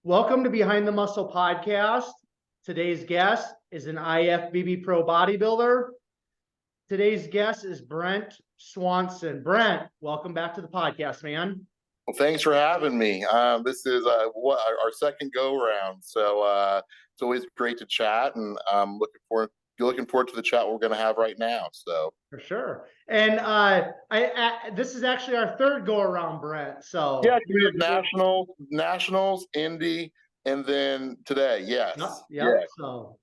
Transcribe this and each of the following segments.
Welcome to Behind the Muscle podcast. Today's guest is an IFBB Pro bodybuilder. Today's guest is Brent Swansen. Brent, welcome back to the podcast, man. Well, thanks for having me. This is our second go around, so it's always great to chat, and I'm looking forward to the chat we're going to have right now. So for sure. And this is actually our third go around, Brent. So yeah, we have nationals, Indy, and then today. Yes. Yep. So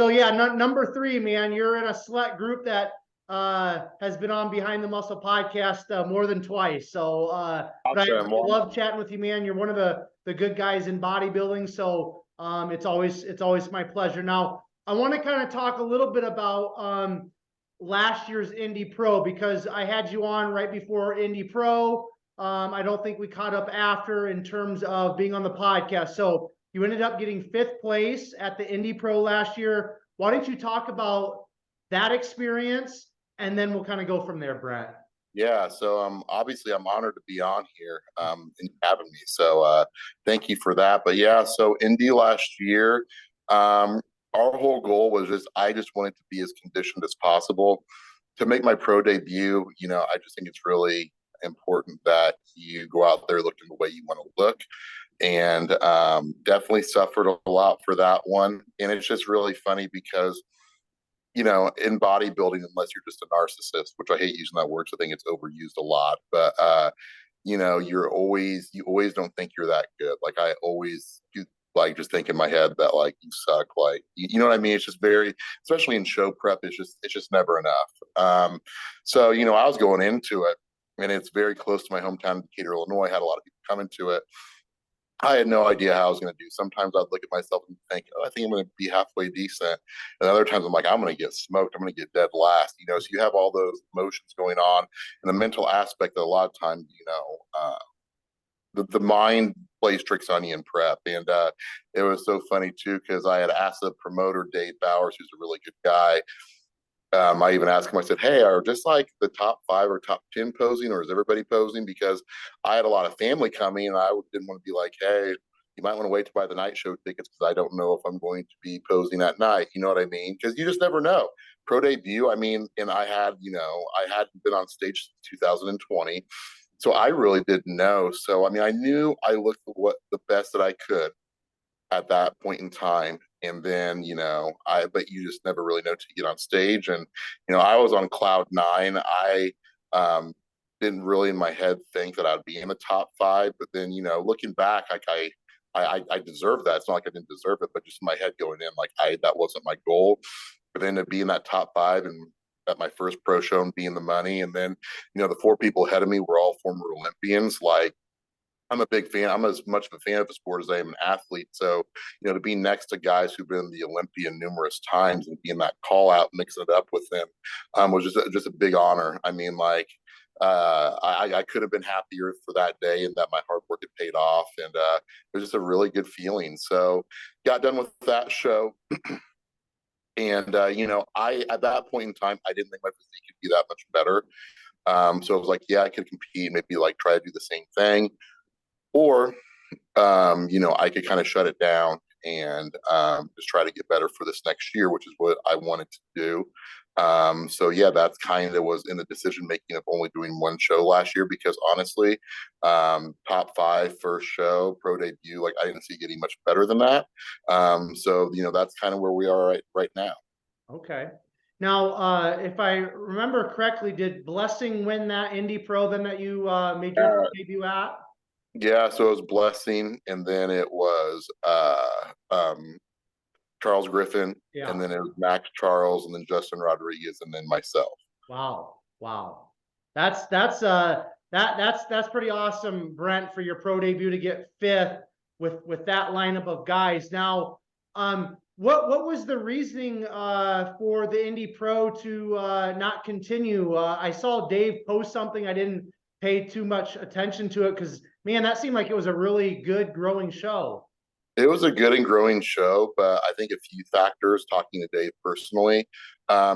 yeah, number 3, man. You're in a select group that has been on Behind the Muscle podcast more than twice. So awesome. I love chatting with you, man. You're one of the good guys in bodybuilding. So it's always my pleasure. Now I want to kind of talk a little bit about last year's Indy Pro, because I had you on right before Indy Pro. I don't think we caught up after in terms of being on the podcast. So you ended up getting 5th place at the Indy Pro last year. Why don't you talk about that experience, and then we'll kind of go from there, Brett. Yeah, so obviously I'm honored to be on here and having me. So thank you for that. But yeah, so Indy last year, our whole goal was I just wanted to be as conditioned as possible to make my pro debut. You know, I just think it's really important that you go out there looking the way you want to look, and definitely suffered a lot for that one. And it's just really funny because, you know, in bodybuilding, unless you're just a narcissist, which I hate using that word, so I think it's overused a lot, but you know, you always don't think you're that good. Like I always do, like just think in my head that like you suck, like you know what I mean. It's just very, especially in show prep, it's just never enough. So you know, I was going into it, and it's very close to my hometown, Decatur, Illinois. I had a lot of people coming to it. I had no idea how I was going to do. Sometimes I'd look at myself and think, oh, I think I'm going to be halfway decent. And other times I'm like, I'm going to get smoked. I'm going to get dead last. You know, so you have all those emotions going on, and the mental aspect that a lot of times, you know, the mind plays tricks on you in prep. And it was so funny too, because I had asked the promoter, Dave Bowers, who's a really good guy. I even asked him, I said, hey, are just like the top 5 or top 10 posing, or is everybody posing? Because I had a lot of family coming, and I didn't want to be like, hey, you might want to wait to buy the night show tickets because I don't know if I'm going to be posing at night. You know what I mean? Because you just never know. Pro debut, I mean, and I hadn't been on stage since 2020. So I really didn't know. So, I mean, I knew I looked the best that I could at that point in time. And then, you know, but you just never really know till you get on stage. And, you know, I was on cloud 9. I didn't really in my head think that I'd be in the top 5. But then, you know, looking back, like I deserved that. It's not like I didn't deserve it, but just in my head going in, like that wasn't my goal. But then to be in that top 5 and at my first pro show and being the money, and then, you know, the 4 people ahead of me were all former Olympians. Like, I'm a big fan. I'm as much of a fan of the sport as I am an athlete. So, you know, to be next to guys who've been in the Olympia numerous times and being that call out, mixing it up with them, was just a big honor. I mean, like, I could have been happier for that day, and that my hard work had paid off, and it was just a really good feeling. So, got done with that show, and you know, at that point in time, I didn't think my physique could be that much better. So I was like, yeah, I could compete, maybe like try to do the same thing. Or, you know, I could kind of shut it down and just try to get better for this next year, which is what I wanted to do. So yeah, that's kind of was in the decision making of only doing one show last year, because honestly, top 5 first show, pro debut, like I didn't see getting much better than that. So you know, that's kind of where we are right now. Okay. Now, if I remember correctly, did Blessing win that Indy Pro then that you made your debut at? Yeah, so it was Blessing, and then it was Charles Griffin, and then it was Max Charles, and then Justin Rodriguez, and then myself. Wow. That's pretty awesome, Brent, for your pro debut to get 5th with that lineup of guys. Now, what was the reasoning for the Indy Pro to not continue? I saw Dave post something. I didn't pay too much attention to it because, man, that seemed like it was a really good growing show. It was a good and growing show, but I think a few factors, talking to Dave personally,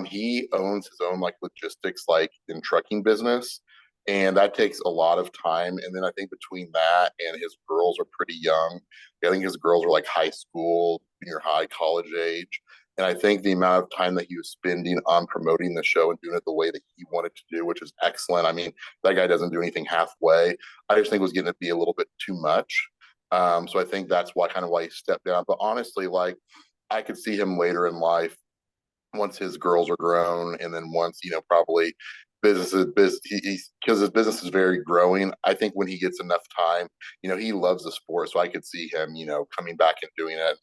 he owns his own like logistics, like in trucking business. and that takes a lot of time. And then I think between that and his girls are pretty young. I think his girls are like high school, junior high, college age. And I think the amount of time that he was spending on promoting the show and doing it the way that he wanted to do, which is excellent. I mean, that guy doesn't do anything halfway. I just think it was getting to be a little bit too much. So I think that's why he stepped down. But honestly, like I could see him later in life once his girls are grown, and then once probably business because his business is very growing. I think when he gets enough time, he loves the sport, so I could see him coming back and doing it.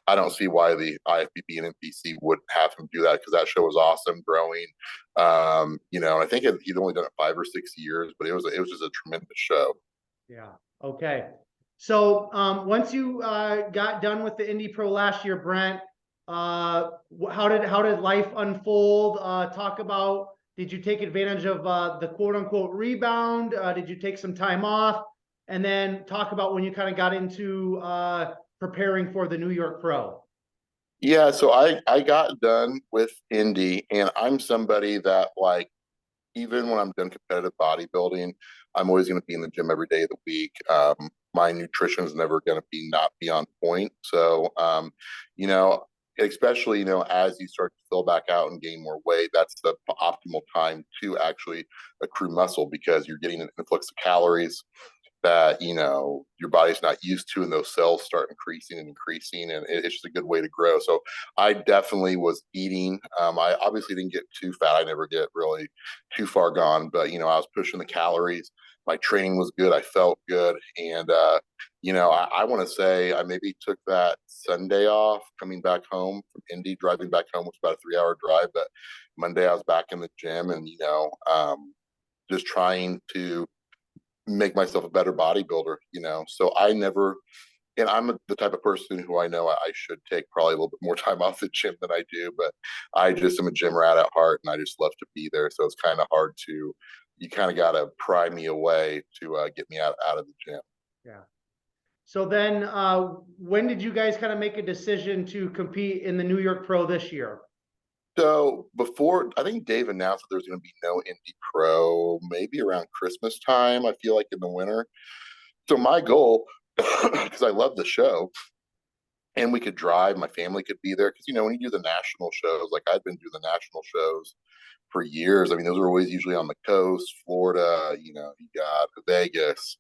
I don't see why the IFBB and NPC wouldn't have him do that, because that show was awesome, growing. I think he'd only done it 5 or 6 years, but it was just a tremendous show. Yeah. Okay. So once you got done with the Indy Pro last year, Brent, how did life unfold? Talk about, did you take advantage of the quote unquote rebound? Did you take some time off? And then talk about when you kind of got into preparing for the New York Pro. Yeah, so I got done with Indy, and I'm somebody that, like, even when I'm done competitive bodybuilding, I'm always going to be in the gym every day of the week. My nutrition is never going to not be on point. So, you know, especially, as you start to fill back out and gain more weight, that's the optimal time to actually accrue muscle, because you're getting an influx of calories that your body's not used to, and those cells start increasing and increasing, and it's just a good way to grow. So I definitely was eating. I obviously didn't get too fat. I never get really too far gone, but I was pushing the calories. My training was good. I felt good. And I want to say I maybe took that Sunday off coming back home from Indy. Driving back home was about a 3-hour drive, but Monday I was back in the gym, and just trying to make myself a better bodybuilder. So I never, and I'm the type of person who I know I should take probably a little bit more time off the gym than I do, but I just am a gym rat at heart, and I just love to be there. So it's kind of hard to, you kind of got to pry me away to get me out of the gym. Yeah. So then when did you guys kind of make a decision to compete in the New York Pro this year? So before, I think Dave announced that there's going to be no Indy Pro, maybe around Christmas time, I feel like, in the winter. So my goal, because I love the show, and we could drive, my family could be there, because when you do the national shows, like I've been doing the national shows for years. I mean, those are always usually on the coast, Florida. You got Vegas,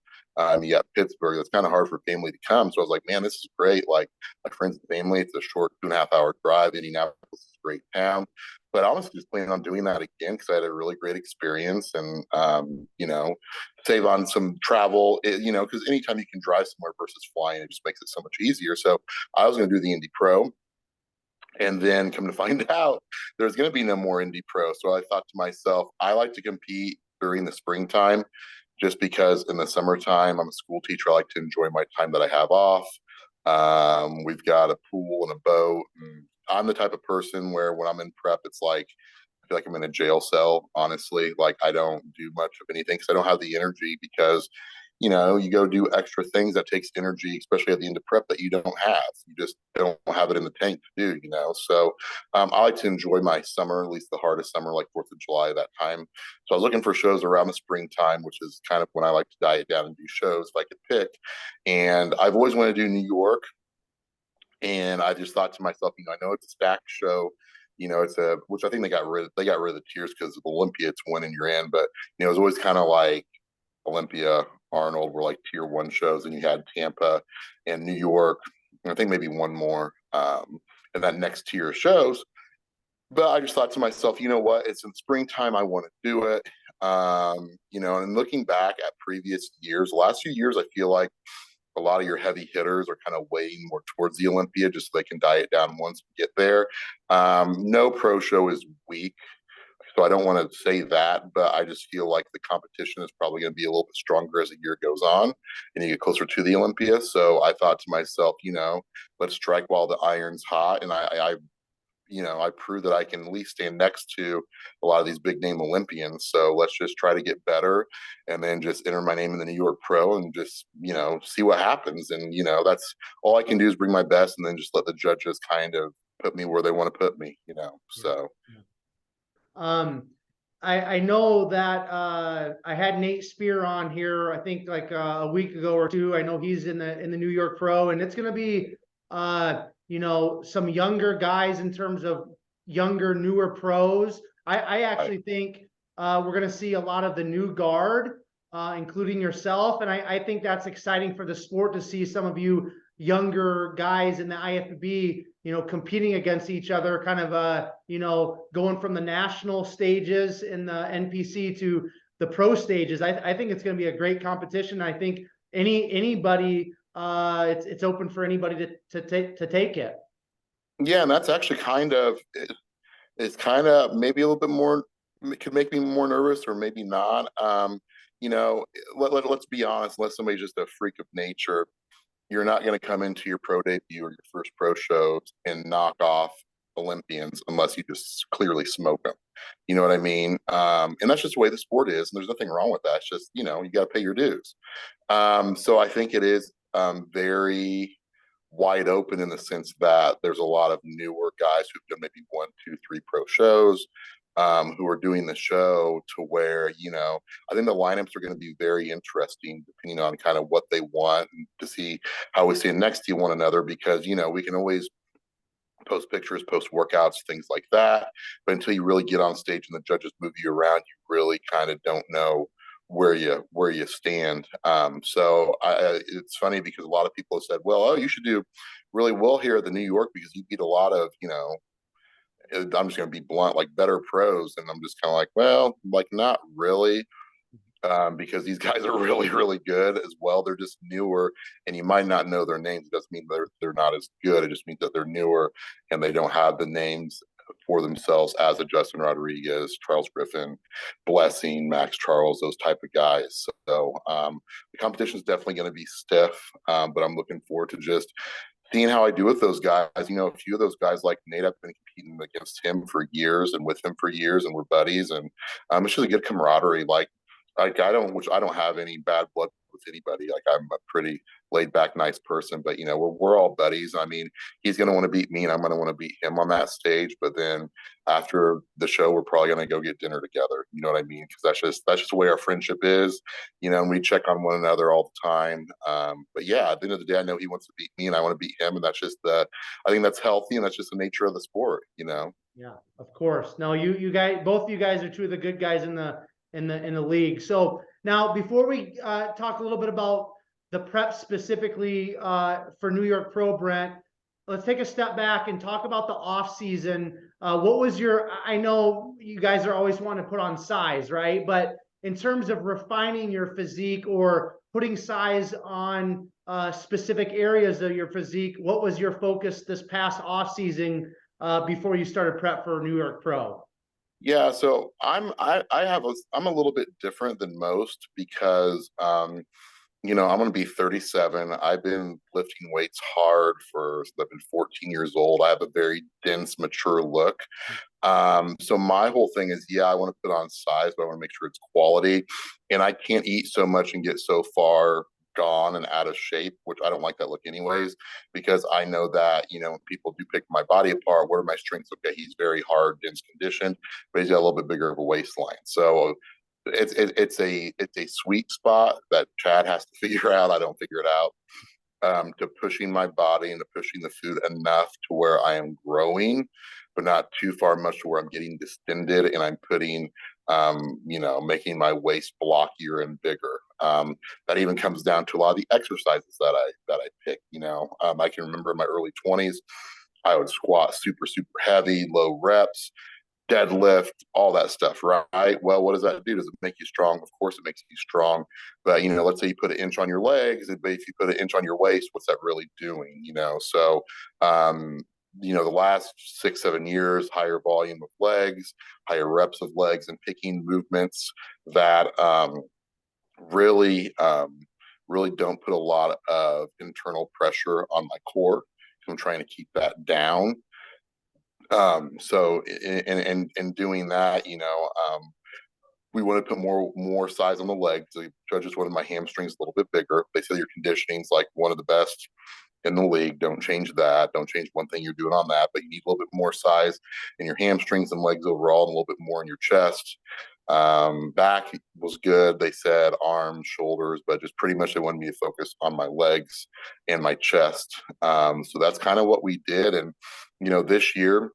you got Pittsburgh. It's kind of hard for family to come. So I was like, man, this is great. Like my friends and family, it's a short 2.5 hour drive. Indianapolis is a great town. But I was just planning on doing that again, because I had a really great experience, and save on some travel. Because anytime you can drive somewhere versus flying, it just makes it so much easier. So I was going to do the Indy Pro, and then come to find out there's going to be no more Indy Pro. So I thought to myself, I like to compete during the springtime, just because in the summertime, I'm a school teacher. I like to enjoy my time that I have off. We've got a pool and a boat. And I'm the type of person where when I'm in prep, it's like, I feel like I'm in a jail cell, honestly. Like I don't do much of anything because I don't have the energy, because you go do extra things that takes energy, especially at the end of prep, that you don't have. You just don't have it in the tank to do. So I like to enjoy my summer, at least the hardest summer, like 4th of July, that time. So I was looking for shows around the springtime, which is kind of when I like to diet down and do shows if I could pick. And I've always wanted to do New York. And I just thought to myself, I know it's a stacked show. It's which I think they got rid of the tiers, because of Olympia, it's one and you're in. But it was always kind of like Olympia, Arnold were like tier 1 shows, and you had Tampa and New York, and I think maybe one more, and that next tier of shows. But I just thought to myself, you know what? It's in springtime. I want to do it. And looking back at previous years, the last few years, I feel like a lot of your heavy hitters are kind of weighing more towards the Olympia, just so they can diet down once we get there. No pro show is weak, so I don't want to say that, but I just feel like the competition is probably going to be a little bit stronger as the year goes on and you get closer to the Olympia. So I thought to myself, let's strike while the iron's hot. And I proved that I can at least stand next to a lot of these big name Olympians. So let's just try to get better, and then just enter my name in the New York Pro, and just, see what happens. And, that's all I can do, is bring my best, and then just let the judges kind of put me where they want to put me, so. Um, I know that I had Nate Spear on here, I think like a week ago or two. I know he's in the New York Pro, and it's going to be you know, some younger guys in terms of younger, newer pros. I Right. actually think we're going to see a lot of the new guard, including yourself, and I think that's exciting for the sport to see some of you younger guys in the IFBB, you know, competing against each other, kind of, you know, going from the national stages in the NPC to the pro stages. I think it's going to be a great competition. I think anybody, it's open for anybody to take it. Yeah, and that's actually it's kind of maybe a little bit more, it could make me more nervous or maybe not. You know, let's be honest, unless somebody's just a freak of nature, you're not going to come into your pro debut or your first pro show and knock off Olympians unless you just clearly smoke them. You know what I mean? And that's just the way the sport is, and there's nothing wrong with that. It's just, you know, you got to pay your dues. So I think it is very wide open in the sense that there's a lot of newer guys who've done maybe one, two, three pro shows, who are doing the show to where, you know, I think the lineups are going to be very interesting depending on kind of what they want to see how we stand next to one another, because, you know, we can always post pictures, post workouts, things like that. But until you really get on stage and the judges move you around, you really kind of don't know where you stand. It's funny because a lot of people have said, "Well, oh, you should do really well here at the New York because you beat a lot of, you know." I'm just going to be blunt, like better pros, and I'm just kind of like, well, like not really, because these guys are really, really good as well. They're just newer, and you might not know their names. It doesn't mean they're not as good. It just means that they're newer and they don't have the names for themselves as a Justin Rodriguez, Charles Griffin, Blessing, Max Charles, those type of guys. So the competition is definitely going to be stiff, but I'm looking forward to just seeing how I do with those guys. You know, a few of those guys like Nate, I've been competing against him for years and with him for years, and we're buddies, and it's just a good camaraderie. Like I don't have any bad blood with anybody. Like I'm a pretty laid back, nice person, but you know, we're all buddies. I mean, he's going to want to beat me and I'm going to want to beat him on that stage. But then after the show, we're probably going to go get dinner together. You know what I mean? Because that's just the way our friendship is, you know, and we check on one another all the time. But yeah, at the end of the day, I know he wants to beat me and I want to beat him. And that's just I think that's healthy and that's just the nature of the sport, you know? Yeah, of course. No, you guys, both of you guys are two of the good guys in the league. So now, before we talk a little bit about the prep specifically for New York Pro, Brent, let's take a step back and talk about the off season. What was your? I know you guys are always wanting to put on size, right? But in terms of refining your physique or putting size on specific areas of your physique, what was your focus this past off season before you started prep for New York Pro? Yeah, so I'm a little bit different than most because you know, I'm going to be 37. I've been lifting weights hard since I've been 14 years old. I have a very dense, mature look. So my whole thing is, yeah, I want to put on size, but I want to make sure it's quality. And I can't eat so much and get so far gone and out of shape, which I don't like that look anyways, because I know that, you know, when people do pick my body apart, what are my strengths? Okay, he's very hard, dense conditioned, but he's got a little bit bigger of a waistline. So it's a sweet spot that Chad has to figure out. I don't figure it out. To pushing my body and to pushing the food enough to where I am growing, but not too far much to where I'm getting distended and I'm putting, you know, making my waist blockier and bigger. That even comes down to a lot of the exercises that I pick. You know, I can remember in my early 20s, I would squat super super heavy, low reps, deadlift, all that stuff, right? Well, what does that do? Does it make you strong? Of course, it makes you strong. But you know, let's say you put an inch on your legs, but if you put an inch on your waist, what's that really doing? You know, so you know, the last 6 7 years, higher volume of legs, higher reps of legs, and picking movements that really don't put a lot of internal pressure on my core. I'm trying to keep that down. So in doing that, you know, we want to put more size on the legs. The judges wanted my hamstrings a little bit bigger. They said your conditioning's like one of the best in the league. Don't change that. Don't change one thing you're doing on that, but you need a little bit more size in your hamstrings and legs overall, and a little bit more in your chest. Back was good. They said arms, shoulders, but just pretty much they wanted me to focus on my legs and my chest. So that's kind of what we did. And, this year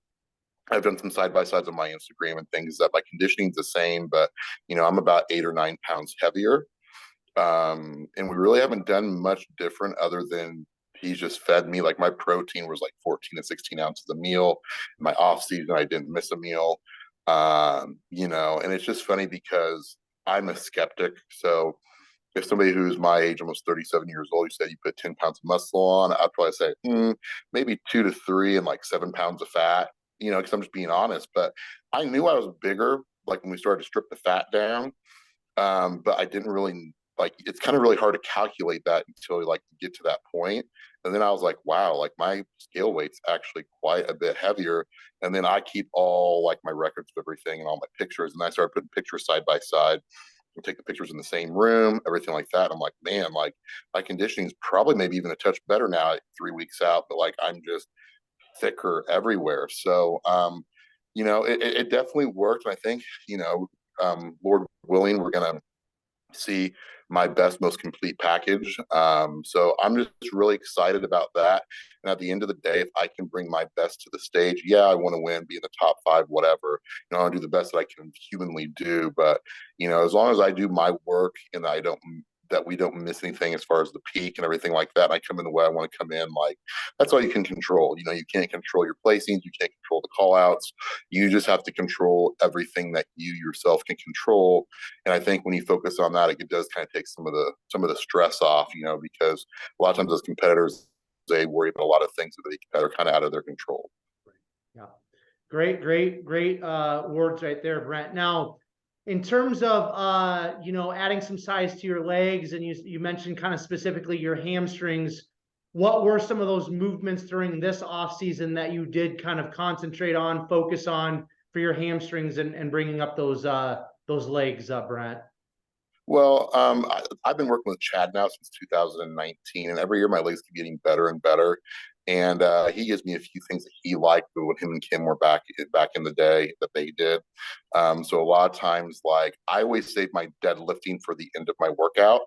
I've done some side by sides on my Instagram and things that my conditioning's the same, but, I'm about 8 or 9 pounds heavier. And we really haven't done much different other than he's just fed me. Like my protein was like 14 to 16 ounces a meal. In my off season, I didn't miss a meal. And it's just funny because I'm a skeptic. So if somebody who's my age, almost 37 years old, you said you put 10 pounds of muscle on, I'd probably say maybe 2 to 3 and like 7 pounds of fat, because I'm just being honest. But I knew I was bigger, like when we started to strip the fat down. But I didn't really like, it's kind of really hard to calculate that until you like get to that point. And then I was like, wow, like my scale weight's actually quite a bit heavier. And then I keep all like my records of everything and all my pictures. And I started putting pictures side by side and take the pictures in the same room, everything like that. I'm like, man, like my conditioning is probably maybe even a touch better now at 3 weeks out, but like I'm just thicker everywhere. So, it definitely worked. And I think, Lord willing, we're going to see my best, most complete package. So I'm just really excited about that. And at the end of the day, if I can bring my best to the stage, yeah, I want to win, be in the top five, whatever. I want to do the best that I can humanly do. But as long as I do my work and that we don't miss anything as far as the peak and everything like that, and I come in the way I want to come in, like that's all you can control. You can't control your placings, you can't control the call outs. You just have to control everything that you yourself can control. And I think when you focus on that, it does kind of take some of the stress off, because a lot of times as competitors, they worry about a lot of things that are kind of out of their control. Yeah. Great, great, great words right there, Brent. Now, in terms of adding some size to your legs, and you mentioned kind of specifically your hamstrings, what were some of those movements during this off season that you did kind of concentrate on, focus on for your hamstrings and bringing up those legs, Brent? Well, I've been working with Chad now since 2019, and every year my legs keep getting better and better. And he gives me a few things that he liked when him and Kim were back in the day that they did. So a lot of times, like I always save my deadlifting for the end of my workout.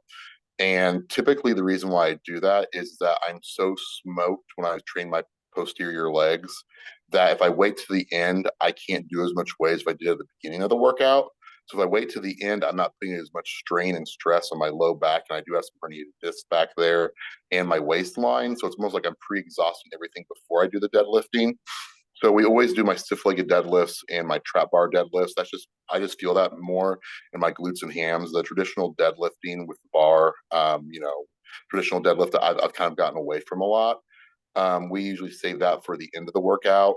And typically, the reason why I do that is that I'm so smoked when I train my posterior legs that if I wait to the end, I can't do as much weight as I did at the beginning of the workout. So if I wait to the end, I'm not putting as much strain and stress on my low back, and I do have some herniated discs back there and my waistline. So it's almost like I'm pre-exhausting everything before I do the deadlifting. So we always do my stiff-legged deadlifts and my trap bar deadlifts. I just feel that more in my glutes and hams. The traditional deadlifting with the bar, traditional deadlift, I've kind of gotten away from a lot. We usually save that for the end of the workout.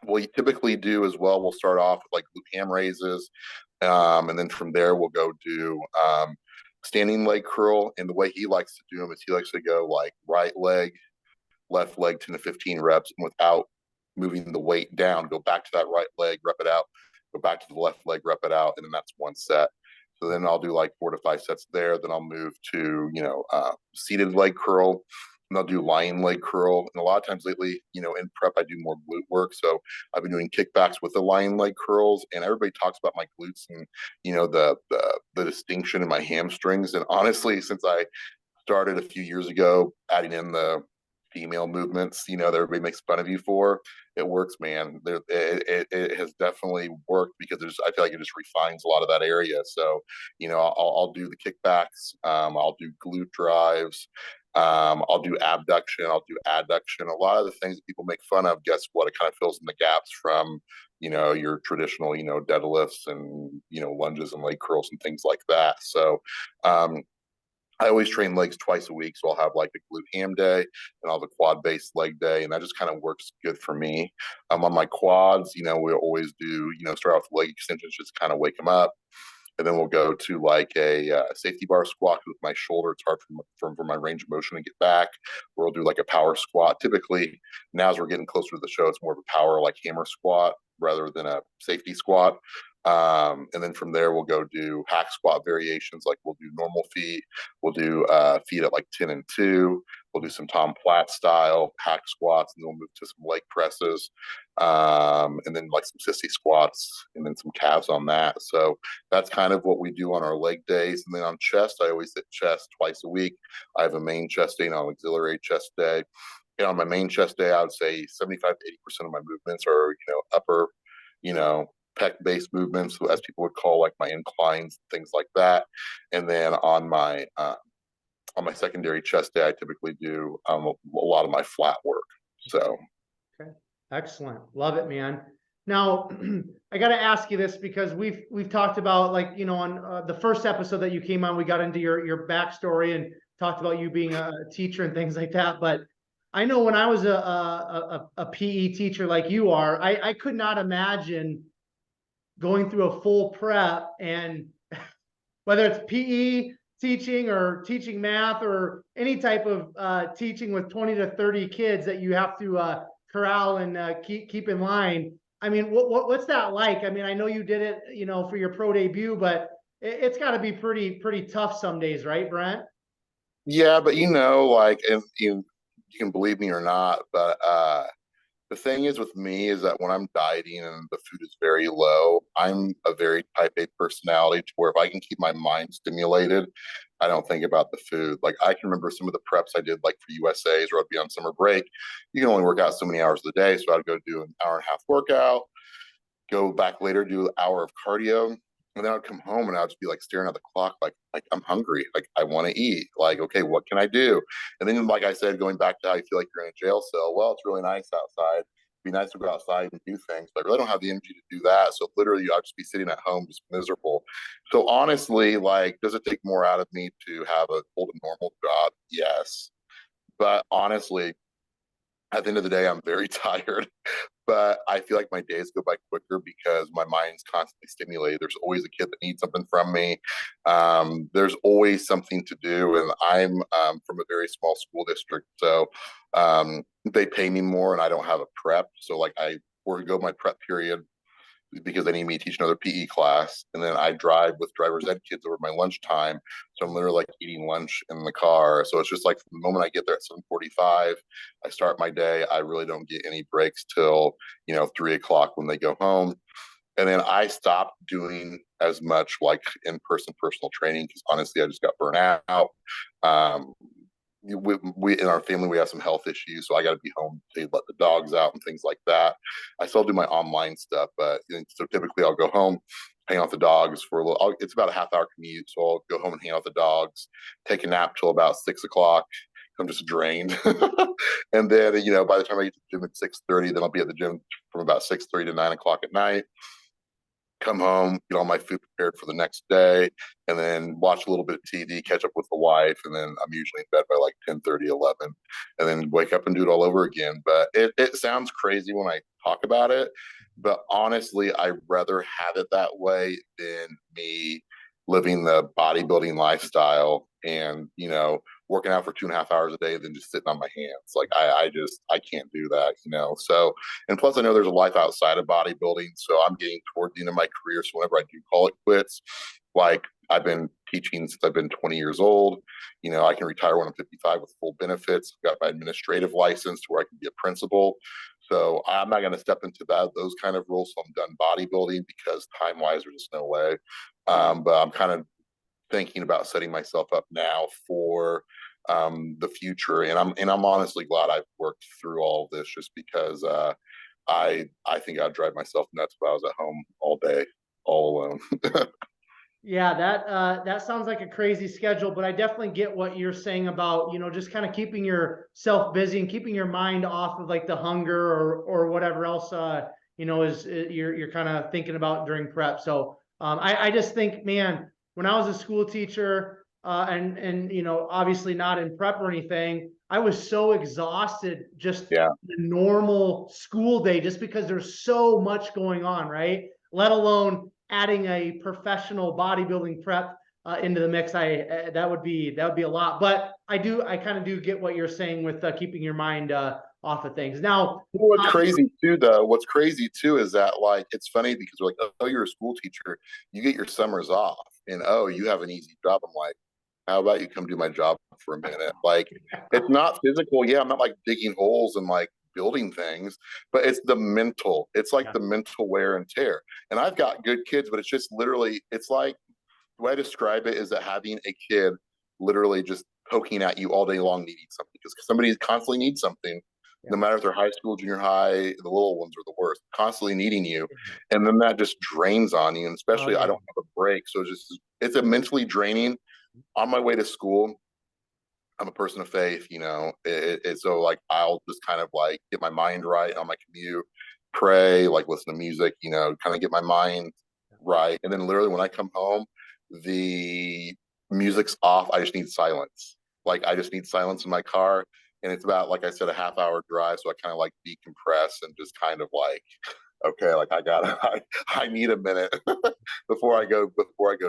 What we typically do as well, we'll start off with like glute ham raises, and then from there we'll go do standing leg curl. And the way he likes to do them is he likes to go like right leg, left leg 10 to 15 reps, and without moving the weight down, go back to that right leg, rep it out, go back to the left leg, rep it out, and then that's one set. So then I'll do like 4 to 5 sets there. Then I'll move to, seated leg curl, and I'll do lying leg curl. And a lot of times lately, in prep, I do more glute work. So I've been doing kickbacks with the lying leg curls, and everybody talks about my glutes and, the distinction in my hamstrings. And honestly, since I started a few years ago, adding in the female movements, that everybody makes fun of you for. It works, man. It has definitely worked because I feel like it just refines a lot of that area. So, I'll do the kickbacks. I'll do glute drives. I'll do abduction. I'll do adduction. A lot of the things that people make fun of, guess what? It kind of fills in the gaps from, your traditional, deadlifts and, lunges and leg curls and things like that. So, I always train legs twice a week. So I'll have like a glute ham day and I'll have a quad based leg day. And that just kind of works good for me. On my quads, we always do, start off with leg extensions, just kind of wake them up. And then we'll go to like a safety bar squat with my shoulder. It's hard for my range of motion to get back. Or we'll do like a power squat. Typically, now as we're getting closer to the show, it's more of a power like hammer squat rather than a safety squat. And then from there, we'll go do hack squat variations. Like we'll do normal feet. We'll do feet at like 10 and 2. We'll do some Tom Platt style hack squats, and then we'll move to some leg presses. and then like some sissy squats and then some calves on that. So that's kind of what we do on our leg days. And then on chest, I always hit chest twice a week. I have a main chest day and an auxiliary chest day. And on my main chest day, I would say 75 to 80% of my movements are, upper, pec based movements, as people would call like my inclines, things like that. And then on my secondary chest day, I typically do a lot of my flat work. So, okay, excellent, love it, man. Now, I got to ask you this because we've talked about, like, on the first episode that you came on, we got into your backstory and talked about you being a teacher and things like that. But I know when I was a PE teacher like you are, I could not imagine going through a full prep, and whether it's PE teaching or teaching math or any type of teaching with 20 to 30 kids that you have to corral and keep in line. I mean, what's that like? I mean, I know you did it, for your pro debut, but it's got to be pretty tough some days, right, Brent? yeah, but like, if you can believe me or not, but the thing is with me is that when I'm dieting and the food is very low, I'm a very type A personality to where if I can keep my mind stimulated, I don't think about the food. Like I can remember some of the preps I did like for USA's where I'd be on summer break. You can only work out so many hours a day. So I'd go do an hour and a half workout, go back later, do an hour of cardio. And then I'd come home and I'd just be like staring at the clock, like I'm hungry, like I want to eat. Like, okay, what can I do? And then, like I said, going back to how you feel like you're in a jail cell. Well, it's really nice outside. It'd be nice to go outside and do things, but I really don't have the energy to do that. So literally, I'd just be sitting at home, just miserable. So honestly, like, does it take more out of me to have a full to normal job? Yes, but honestly, at the end of the day, I'm very tired, but I feel like my days go by quicker because my mind's constantly stimulated. There's always a kid that needs something from me. There's always something to do, and I'm from a very small school district, so they pay me more, and I don't have a prep. So like I forego my prep period because they need me to teach another PE class. And then I drive with driver's ed kids over my lunchtime. So I'm literally like eating lunch in the car. So it's just like from the moment I get there at 7:45, I start my day. I really don't get any breaks till, 3 o'clock when they go home. And then I stopped doing as much like in-person personal training because honestly, I just got burnt out. Um, we in our family we have some health issues, so I got to be home to let the dogs out and things like that. I still do my online stuff, but so typically I'll go home, hang out with the dogs for a little. It's about a half-hour commute, so I'll go home and hang out with the dogs, take a nap till about 6 o'clock. I'm just drained, and then by the time I get to the gym at 6:30, then I'll be at the gym from about 6:30 to 9 o'clock at night. Come home, get all my food prepared for the next day, and then watch a little bit of TV, catch up with the wife, and then I'm usually in bed by like 10:30, 11, and then wake up and do it all over again. But it sounds crazy when I talk about it, but honestly, I'd rather have it that way than me living the bodybuilding lifestyle and, working out for 2.5 hours a day than just sitting on my hands. Like I can't do that. So, and plus I know there's a life outside of bodybuilding. So I'm getting toward the end of my career. So whenever I do call it quits, like I've been teaching since I've been 20 years old. I can retire when I'm 55 with full benefits. I've got my administrative license to where I can be a principal. So I'm not going to step into those kind of roles. So I'm done bodybuilding because time wise, there's just no way. But I'm kind of thinking about setting myself up now for the future. And I'm honestly glad I've worked through all of this just because I think I'd drive myself nuts if I was at home all day, all alone. Yeah, that sounds like a crazy schedule, but I definitely get what you're saying about, just kind of keeping yourself busy and keeping your mind off of like the hunger or whatever else is you're kind of thinking about during prep. So I just think, man, when I was a school teacher and obviously not in prep or anything, I was so exhausted just Yeah. the normal school day just because there's so much going on, right? Let alone adding a professional bodybuilding prep into the mix. That would be a lot, but I kind of do get what you're saying with keeping your mind off of things. Now, What's crazy too, though, what's crazy too is that like it's funny because we're like, oh, you're a school teacher, you get your summers off, and oh, you have an easy job. I'm like, how about you come do my job for a minute? Like, it's not physical. Yeah, I'm not like digging holes and like building things, but it's the mental, it's like Yeah. the mental wear and tear. And I've got good kids, but it's just literally, it's like, the way I describe it is that having a kid literally just poking at you all day long needing something, because somebody constantly needs something, no Yeah. matter if they're high school, junior high, the little ones are the worst, constantly needing you. And then that just drains on you. And Oh especially I yeah. don't have a break. So it's a mentally draining. On my way to school, I'm a person of faith, so like I'll just kind of like get my mind right on my commute, pray, like listen to music, kind of get my mind right. And then literally when I come home, the music's off. I just need silence. Like I just need silence in my car. And it's about, like I said, a half-hour drive. So I kind of like decompress and just kind of like, okay, like I need a minute before I go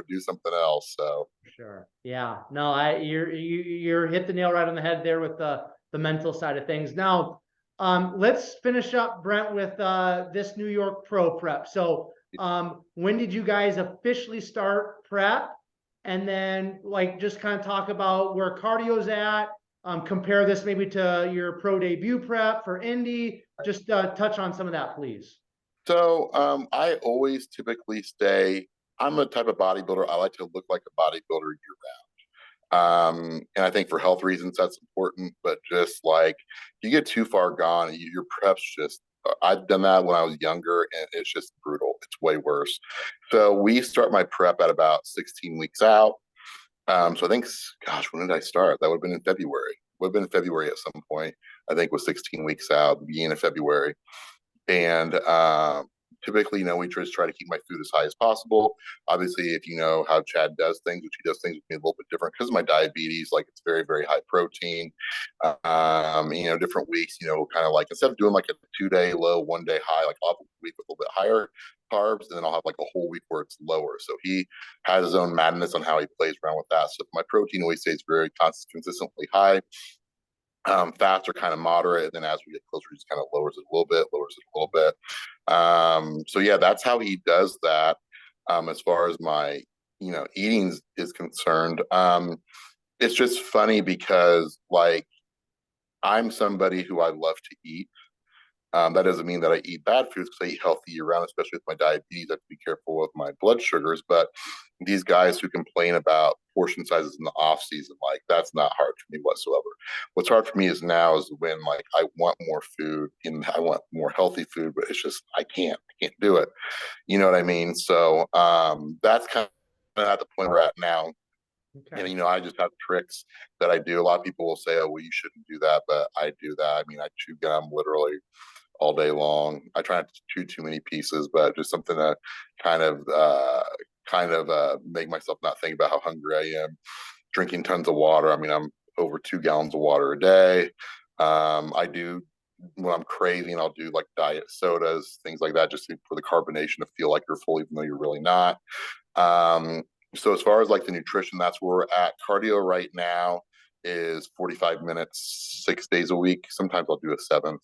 do something else. So Sure. Yeah. No, you're hit the nail right on the head there with the mental side of things. Now, let's finish up, Brent, with this New York Pro prep. So, when did you guys officially start prep? And then, like, just kind of talk about where cardio's at. Compare this maybe to your pro debut prep for Indy. Just touch on some of that, please. So I always typically stay. I'm a type of bodybuilder. I like to look like a bodybuilder year round. And I think for health reasons that's important. But just like you get too far gone, your preps just. I've done that when I was younger, and it's just brutal. It's way worse. So we start my prep at about 16 weeks out. So I think, gosh, when did I start? That would have been in February. Would have been in February at some point. I think it was 16 weeks out, beginning of February. And typically, we just try to keep my food as high as possible. Obviously, if you know how Chad does things, which he does things with me a little bit different because of my diabetes, like it's very, very high protein. Different weeks, kind of like instead of doing like a 2-day low, 1-day high, like I'll have a week with a little bit higher carbs, and then I'll have like a whole week where it's lower. So he has his own madness on how he plays around with that. So my protein always stays very consistently high. Fats are kind of moderate, and then as we get closer, he just kind of lowers it a little bit, so yeah, that's how he does that. As far as my, eating is concerned, it's just funny because like I'm somebody who I love to eat. That doesn't mean that I eat bad foods because I eat healthy year round, especially with my diabetes. I have to be careful with my blood sugars. But these guys who complain about portion sizes in the off season, like that's not hard for me whatsoever. What's hard for me is now is when like I want more food and I want more healthy food, but it's just I can't do it. You know what I mean? So that's kind of at the point we're at now. Okay. And I just have tricks that I do. A lot of people will say, "Oh, well, you shouldn't do that," but I do that. I mean, I chew gum literally all day long. I try not to chew too many pieces, but just something to kind of make myself not think about how hungry I am. Drinking tons of water. I mean, I'm over 2 gallons of water a day. I do when I'm craving, I'll do like diet sodas, things like that, just for the carbonation to feel like you're full, even though you're really not. Um, so as far as like the nutrition, that's where we're at. Cardio right now is 45 minutes, 6 days a week. Sometimes I'll do a seventh,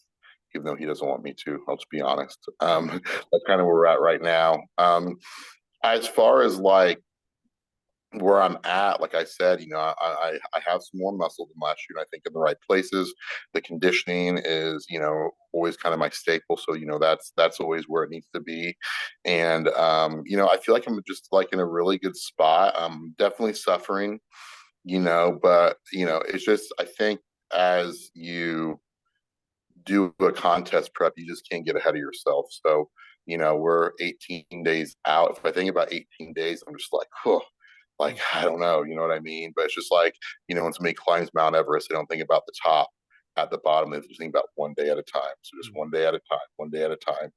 even though he doesn't want me to. I'll just be honest. That's kind of where we're at right now. As far as like where I'm at, like I said, I have some more muscle than last year, and I think in the right places. The conditioning is, always kind of my staple. So, that's always where it needs to be. And I feel like I'm just like in a really good spot. I'm definitely suffering, but it's just I think as you do a contest prep, you just can't get ahead of yourself. So, we're 18 days out. If I think about 18 days, I'm just like, oh, like, I don't know, you know what I mean? But it's just like, when somebody climbs Mount Everest, they don't think about the top at the bottom. They just think about one day at a time. So just one day at a time, one day at a time.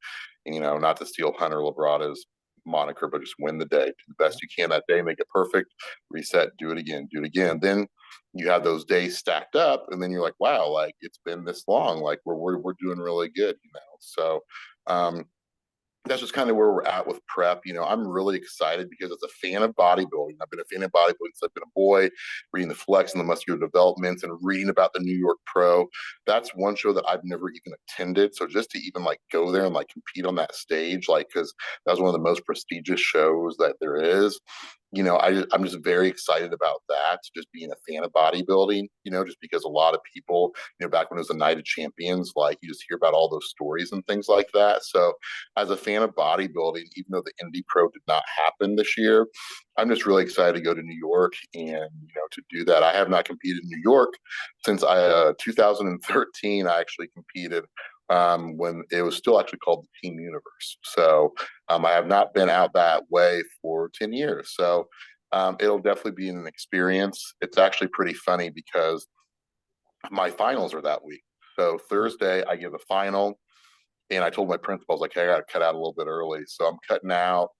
And, not to steal Hunter Labrada's moniker, but just win the day. Do the best you can that day, make it perfect, reset, do it again, do it again. Then you have those days stacked up, and then you're like, wow, like it's been this long, like we're doing really good, So that's just kind of where we're at with prep. I'm really excited because as a fan of bodybuilding, I've been a fan of bodybuilding since I've been a boy, reading the Flex and the Muscular Developments and reading about the New York Pro. That's one show that I've never even attended. So just to even like go there and like compete on that stage, like, because that was one of the most prestigious shows that there is. I'm just very excited about that. Just being a fan of bodybuilding, just because a lot of people, back when it was the Night of Champions, like you just hear about all those stories and things like that. So, as a fan of bodybuilding, even though the Indy Pro did not happen this year, I'm just really excited to go to New York and to do that. I have not competed in New York since 2013. I actually competed when it was still actually called the Team Universe. So I have not been out that way for 10 years. So it'll definitely be an experience. It's actually pretty funny because my finals are that week. So Thursday, I give a final. And I told my principal, I was like, hey, I got to cut out a little bit early. So I'm cutting out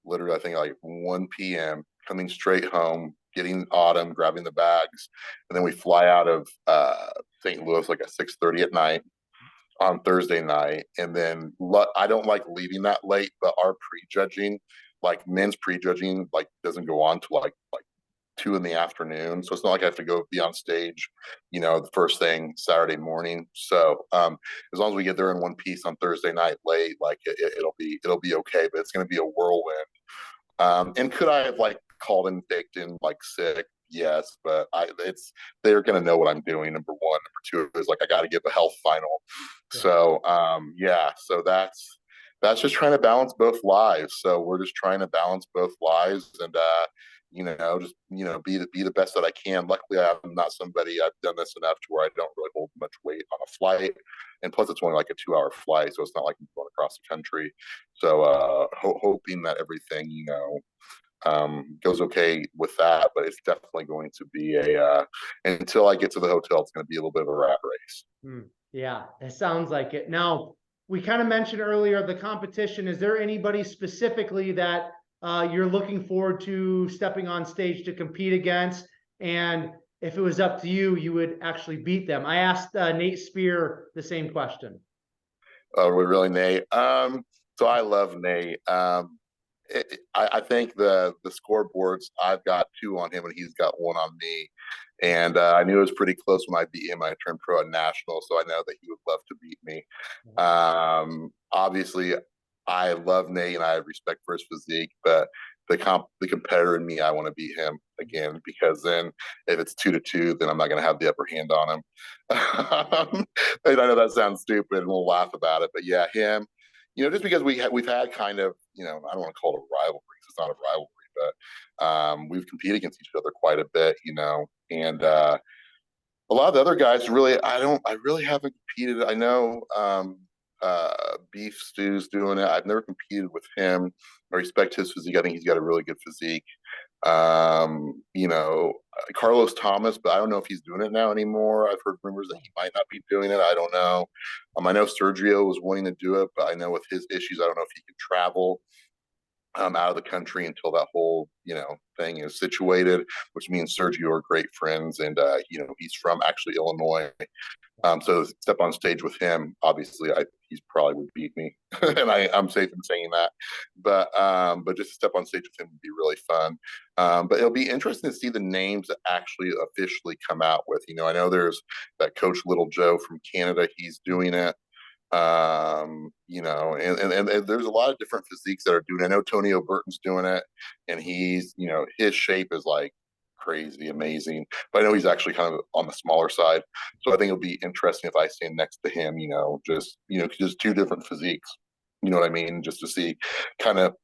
literally, I think like 1 p.m., coming straight home, getting Autumn, grabbing the bags. And then we fly out of St. Louis like at 6:30 at night on Thursday night. And then I don't like leaving that late, but our prejudging, like men's prejudging, like doesn't go on till like 2 in the afternoon. So it's not like I have to go be on stage, the first thing Saturday morning. So as long as we get there in one piece on Thursday night late, like it'll be okay. But it's going to be a whirlwind. And could I have like called in, faked in like sick? Yes, but they're gonna know what I'm doing. Number one, number two is like I got to give a health final. Yeah. So yeah, so that's just trying to balance both lives. So we're just trying to balance both lives and just be the best that I can. Luckily, I'm not somebody. I've done this enough to where I don't really hold much weight on a flight, and plus it's only like a 2-hour flight, so it's not like I'm going across the country. So hoping that everything goes okay with that, but it's definitely going to be until I get to the hotel, it's going to be a little bit of a rat race. Yeah, it sounds like it. Now, we kind of mentioned earlier the competition. Is there anybody specifically that you're looking forward to stepping on stage to compete against? And if it was up to you, you would actually beat them. I asked Nate Spear the same question. Oh, really, Nate? So I love Nate. I think the scoreboards, I've got 2 on him and he's got 1 on me. And I knew it was pretty close when I beat him. I turned pro at national, so I know that he would love to beat me. Obviously, I love Nate and I have respect for his physique, but the competitor in me, I want to beat him again, because then if it's 2-2, then I'm not going to have the upper hand on him. And I know that sounds stupid and we'll laugh about it, but yeah, him. Just because we've had kind of, I don't want to call it a rivalry. It's not a rivalry, but we've competed against each other quite a bit, and a lot of the other guys really, I really haven't competed. I know Beef Stew's doing it. I've never competed with him. I respect his physique. I think he's got a really good physique. Carlos Thomas, but I don't know if he's doing it now anymore. I've heard rumors that he might not be doing it. I don't know. I know Sergio was wanting to do it, but I know with his issues, I don't know if he can travel out of the country until that whole thing is situated, which means Sergio are great friends, and he's from actually Illinois. So to step on stage with him, obviously, he's probably would beat me, and I'm safe in saying that. But just to step on stage with him would be really fun. But it'll be interesting to see the names that actually officially come out with. I know there's that Coach Little Joe from Canada. He's doing it. And there's a lot of different physiques that are doing it. I know Tony O'Burton's doing it, and he's, his shape is like crazy amazing, but I know he's actually kind of on the smaller side. So I think it'll be interesting if I stand next to him, just 2 different physiques, you know what I mean? Just to see kind of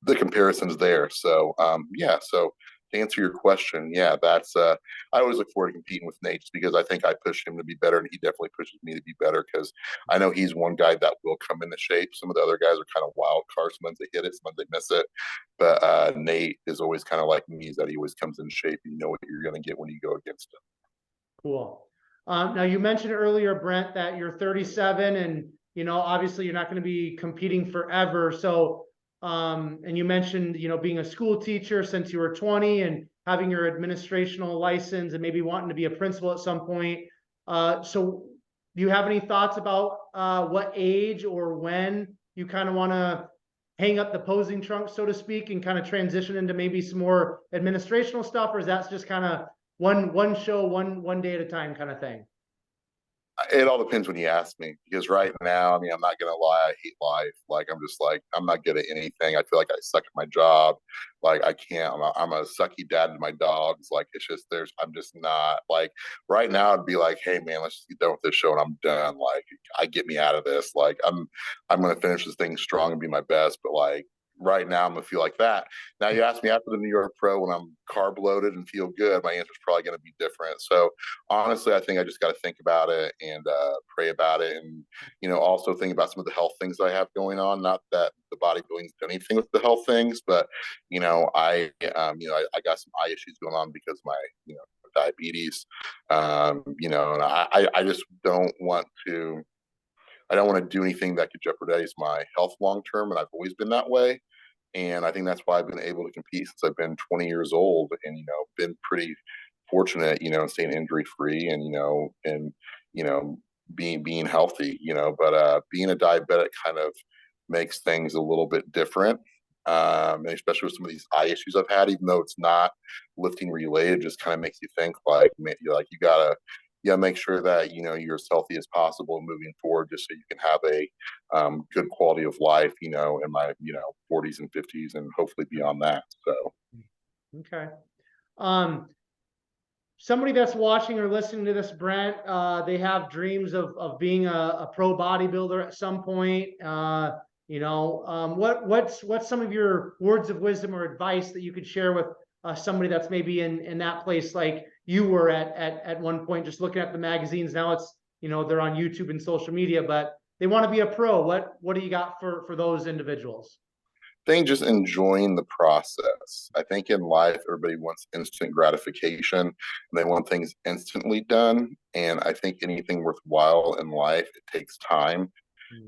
the comparisons there. So yeah, so to answer your question, yeah, that's I always look forward to competing with Nate, just because I think I push him to be better and he definitely pushes me to be better, because I know he's one guy that will come into shape. Some of the other guys are kind of wild cards. Sometimes they hit it, sometimes they miss it. But Nate is always kind of like me, is that he always comes in shape and you know what you're going to get when you go against him. Cool. Now you mentioned earlier, Brent, that you're 37 and obviously you're not going to be competing forever. So and you mentioned, being a school teacher since you were 20 and having your administrational license and maybe wanting to be a principal at some point. So do you have any thoughts about what age or when you kind of want to hang up the posing trunk, so to speak, and kind of transition into maybe some more administrational stuff? Or is that just kind of one show, one day at a time kind of thing? It all depends when you ask me, because right now, I mean, I'm not gonna lie, I hate life. Like, I'm just like, I'm not good at anything. I feel like I suck at my job. Like, I can't. I'm a sucky dad to my dogs. Like, it's just I'm just not like. Right now, I'd be like, hey man, let's just get done with this show and I'm done. Like, I get me out of this. Like, I'm gonna finish this thing strong and be my best. But like, right now, I'm gonna feel like that. Now, you ask me after the New York Pro when I'm carb loaded and feel good, my answer is probably gonna be different. So honestly, I think I just got to think about it and pray about it, and also think about some of the health things I have going on. Not that the bodybuilding's done anything with the health things, but I got some eye issues going on because of my diabetes. And I just don't want to. I don't want to do anything that could jeopardize my health long term, and I've always been that way. And I think that's why I've been able to compete since I've been 20 years old, and been pretty fortunate, staying injury free, and you know being healthy. But being a diabetic kind of makes things a little bit different, and especially with some of these eye issues I've had, even though it's not lifting related, just kind of makes you think like, man, you gotta make sure that you're as healthy as possible moving forward, just so you can have a good quality of life, in my 40s and 50s, and hopefully beyond that. So Okay. Um, Somebody that's watching or listening to this, Brent, they have dreams of being a pro bodybuilder at some point. What's some of your words of wisdom or advice that you could share with somebody that's maybe in that place like you were at one point, just looking at the magazines. Now it's, they're on YouTube and social media, but they want to be a pro. What do you got for those individuals? think just enjoying the process. I think in life, everybody wants instant gratification and they want things instantly done. And I think anything worthwhile in life, it takes time.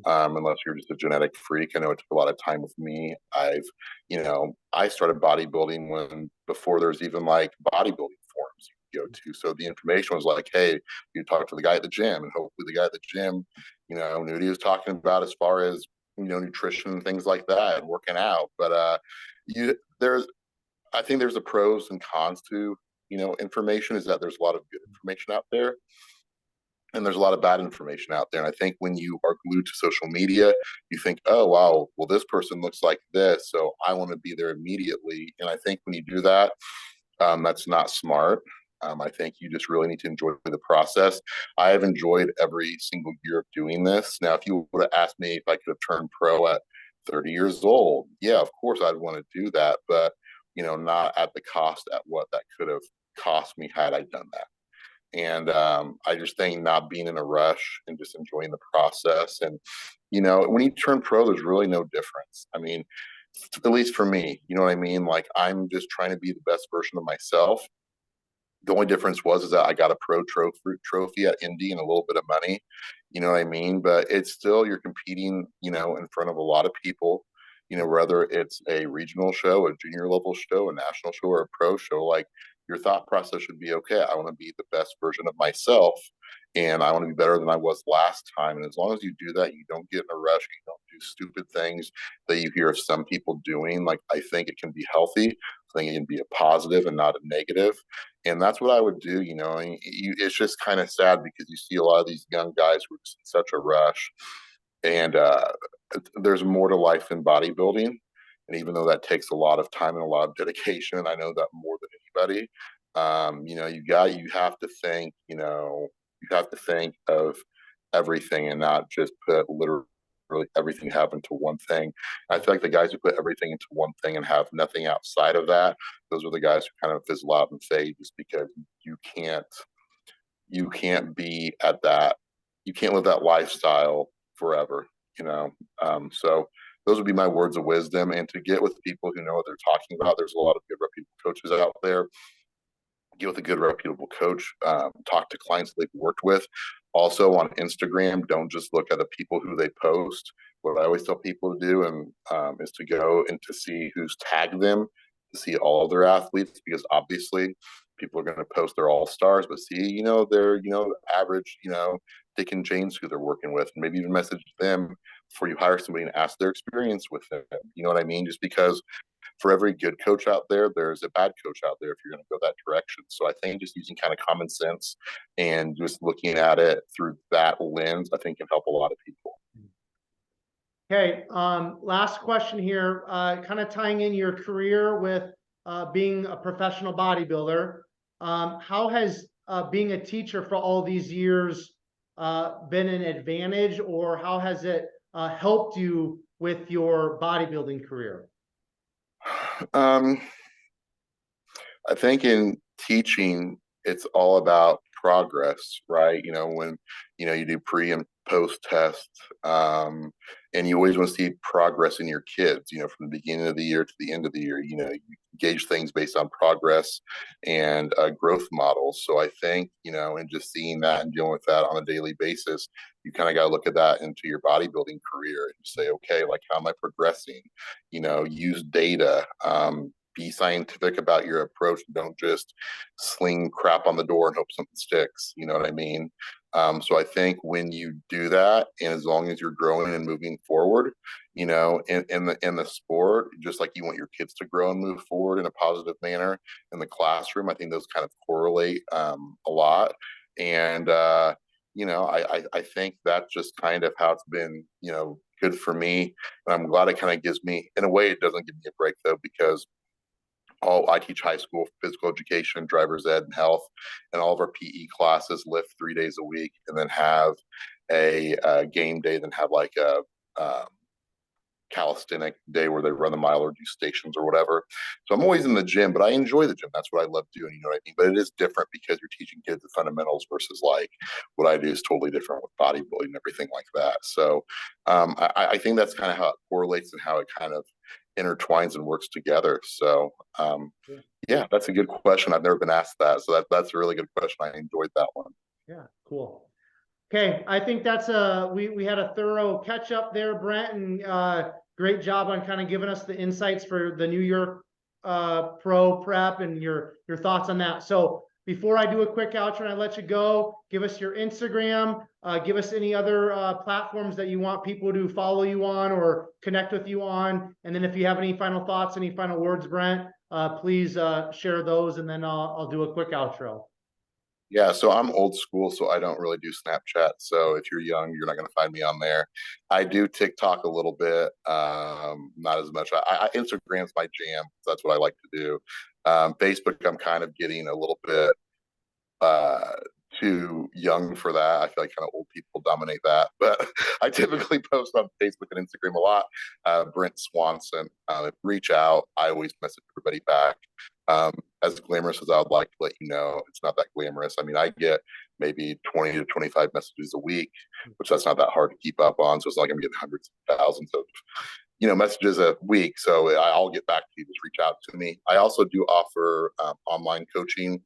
Unless you're just a genetic freak. I know it took a lot of time with me. I started bodybuilding before there's even like bodybuilding forums you go to. So the information was like, hey, you talk to the guy at the gym, and hopefully the guy at the gym, knew what he was talking about as far as nutrition and things like that and working out. But you there's I think there's the pros and cons to information. Is that there's a lot of good information out there, and there's a lot of bad information out there. And I think when you are glued to social media, you think, oh, wow, well, this person looks like this, so I want to be there immediately. And I think when you do that, that's not smart. I think you just really need to enjoy the process. I have enjoyed every single year of doing this. Now, if you would have asked me if I could have turned pro at 30 years old, yeah, of course I'd want to do that, but not at the cost at what that could have cost me had I done that. And I just think not being in a rush and just enjoying the process. And when you turn pro, there's really no difference. I mean, at least for me, you know what I mean? Like, I'm just trying to be the best version of myself. The only difference is that I got a pro trophy at Indy and a little bit of money. You know what I mean? But it's still, you're competing, in front of a lot of people. Whether it's a regional show, a junior level show, a national show, or a pro show, like, your thought process should be, okay, I want to be the best version of myself, and I want to be better than I was last time. And as long as you do that, you don't get in a rush, you don't do stupid things that you hear of some people doing. Like, I think it can be healthy. I think it can be a positive and not a negative. And that's what I would do. And it's just kind of sad because you see a lot of these young guys who are just in such a rush. And there's more to life than bodybuilding. And even though that takes a lot of time and a lot of dedication, and I know that more than anybody, you have to think, of everything and not just put literally everything you have into one thing. I feel like the guys who put everything into one thing and have nothing outside of that, those are the guys who kind of fizzle out and fade, just because you can't be at that, you can't live that lifestyle forever. So those would be my words of wisdom. And to get with people who know what they're talking about, there's a lot of good reputable coaches out there. Get with a good reputable coach. Talk to clients they've worked with. Also on Instagram, don't just look at the people who they post. What I always tell people to do is to go and to see who's tagged them, to see all of their athletes, because obviously people are going to post their all stars, but see, their average, Dick and James who they're working with, and maybe even message them, before you hire somebody and ask their experience with them. You know what I mean? Just because for every good coach out there, there's a bad coach out there if you're going to go that direction. So I think just using kind of common sense and just looking at it through that lens, I think can help a lot of people. Okay, last question here, kind of tying in your career with being a professional bodybuilder. How has being a teacher for all these years been an advantage, or how has it helped you with your bodybuilding career? I think in teaching, it's all about progress, right? When you do pre and post tests, and you always want to see progress in your kids. From the beginning of the year to the end of the year. You gauge things based on progress and growth models. So I think and just seeing that and dealing with that on a daily basis, you kind of got to look at that into your bodybuilding career and say, okay, like how am I progressing? Use data. Be scientific about your approach. Don't just sling crap on the door and hope something sticks. You know what I mean? So I think when you do that, and as long as you're growing and moving forward, in the sport, just like you want your kids to grow and move forward in a positive manner in the classroom, I think those kind of correlate a lot. And I think that's just kind of how it's been, good for me. And I'm glad it kind of gives me, in a way, it doesn't give me a break though, because I teach high school physical education, driver's ed, and health, and all of our PE classes lift 3 days a week, and then have a game day, then have like a calisthenic day where they run the mile or do stations or whatever. So I'm always in the gym, but I enjoy the gym. That's what I love doing. You know what I mean? But it is different because you're teaching kids the fundamentals versus like what I do is totally different with bodybuilding and everything like that. So I think that's kind of how it correlates and how it kind of intertwines and works together. So yeah, that's a good question. I've never been asked that. So that's a really good question. I enjoyed that one. Yeah, cool. Okay, I think that's we had a thorough catch up there, Brent, and great job on kind of giving us the insights for the New York Pro prep and your thoughts on that. So before I do a quick outro and I let you go, give us your Instagram, give us any other platforms that you want people to follow you on or connect with you on, and then if you have any final thoughts, any final words, Brent, please share those, and then I'll do a quick outro. Yeah, so I'm old school, so I don't really do Snapchat. So if you're young, you're not going to find me on there. I do TikTok a little bit, not as much. Instagram's my jam. That's what I like to do. Facebook, I'm kind of getting a little bit too young for that. I feel like kind of old people dominate that, but I typically post on Facebook and Instagram a lot. Brent Swansen, reach out. I always message everybody back. As glamorous as I would like to let you know, it's not that glamorous. I mean, I get maybe 20 to 25 messages a week, which that's not that hard to keep up on. So it's not like I'm getting hundreds of thousands of messages a week. So I'll get back to you. Just reach out to me. I also do offer online coaching,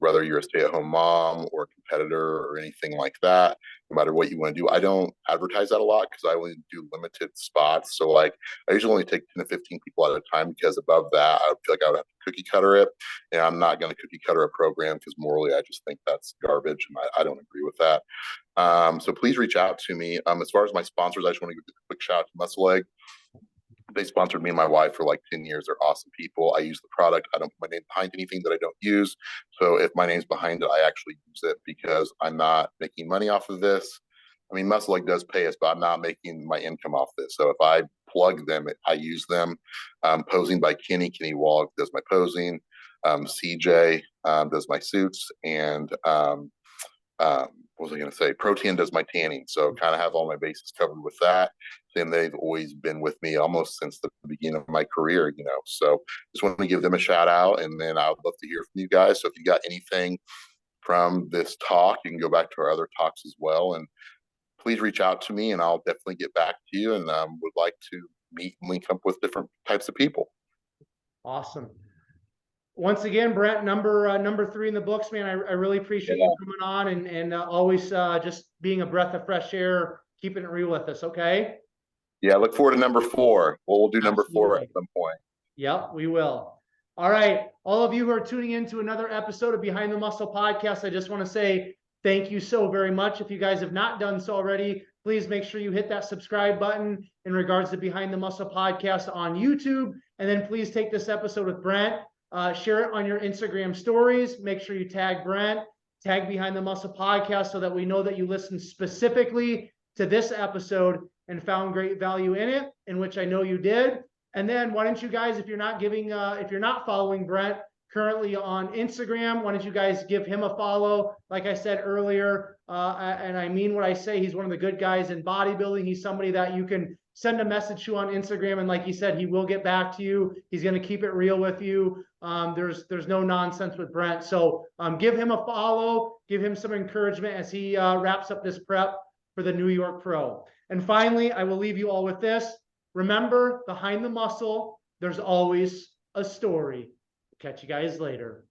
whether you're a stay-at-home mom or a competitor or anything like that. No matter what you want to do, I don't advertise that a lot because I only do limited spots. So like I usually only take 10 to 15 people at a time, because above that, I feel like I would have to cookie cutter it, and I'm not going to cookie cutter a program because morally, I just think that's garbage, and I don't agree with that. So please reach out to me. As far as my sponsors, I just want to give a quick shout out to Muscle Egg. They sponsored me and my wife for like 10 years. They're awesome people. I use the product. I don't put my name behind anything that I don't use. So if my name's behind it, I actually use it because I'm not making money off of this. I mean, Muscle Egg does pay us, but I'm not making my income off this. So if I plug them, I use them. Posing by Kenny Wall does my posing. CJ does my suits. And what was I going to say? Protein does my tanning. So kind of have all my bases covered with that. And they've always been with me almost since the beginning of my career, So just want to give them a shout out. And then I would love to hear from you guys. So if you got anything from this talk, you can go back to our other talks as well. And please reach out to me, and I'll definitely get back to you, and would like to meet and link up with different types of people. Awesome. Once again, Brent, number 3 in the books, man. I really appreciate you coming on and always just being a breath of fresh air, keeping it real with us. Okay. Yeah, look forward to number 4. We'll do number 4 at some point. Yep, we will. All right, all of you who are tuning in to another episode of Behind the Muscle Podcast, I just want to say thank you so very much. If you guys have not done so already, please make sure you hit that subscribe button in regards to Behind the Muscle Podcast on YouTube. And then please take this episode with Brent, share it on your Instagram stories. Make sure you tag Brent, tag Behind the Muscle Podcast so that we know that you listened specifically to this episode and found great value in it, in which I know you did. And then why don't you guys, if you're not following Brent currently on Instagram, why don't you guys give him a follow? Like I said earlier, and I mean what I say, he's one of the good guys in bodybuilding. He's somebody that you can send a message to on Instagram, and like he said, he will get back to you. He's going to keep it real with you. There's no nonsense with Brent. So give him a follow, give him some encouragement as he wraps up this prep for the New York Pro. And finally, I will leave you all with this. Remember, behind the muscle, there's always a story. Catch you guys later.